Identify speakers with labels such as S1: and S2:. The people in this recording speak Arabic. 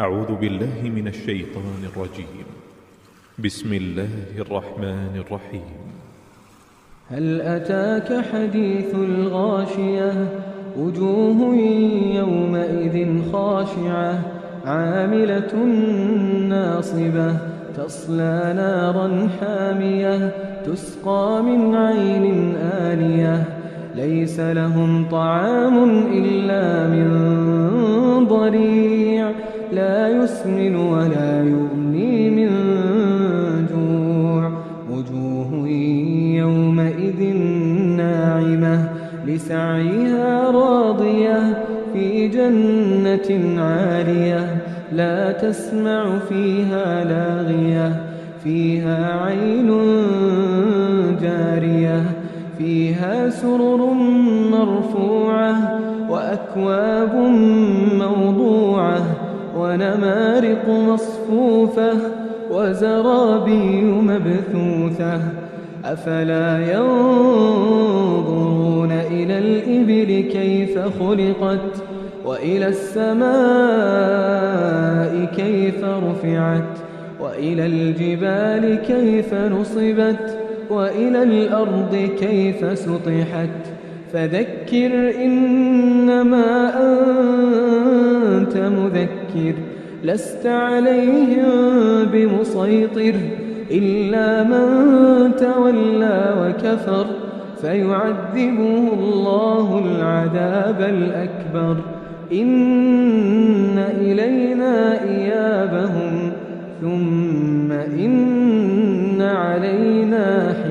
S1: أعوذ بالله من الشيطان الرجيم. بسم الله الرحمن الرحيم.
S2: هل أتاك حديث الغاشية وجوه يومئذ خاشعة عاملة ناصبة تصلى نارا حامية تسقى من عين آنية ليس لهم طعام إلا من ضريع لا يسمن ولا يغني من جوع وجوه يومئذ ناعمة لسعيها راضية في جنة عالية لا تسمع فيها لاغية فيها عين جارية فيها سرر مرفوعة وأكواب موضوعة ونمارق مصفوفة وزرابي مبثوثة أفلا ينظرون إلى الإبل كيف خلقت وإلى السماء كيف رفعت وإلى الجبال كيف نصبت وإلى الأرض كيف سطحت فذكر إنما أنت مذكر لست عليهم بمسيطر إلا من تولى وكفر فيعذبه الله العذاب الأكبر إن إلينا إيابهم ثم إن علينا حسابهم.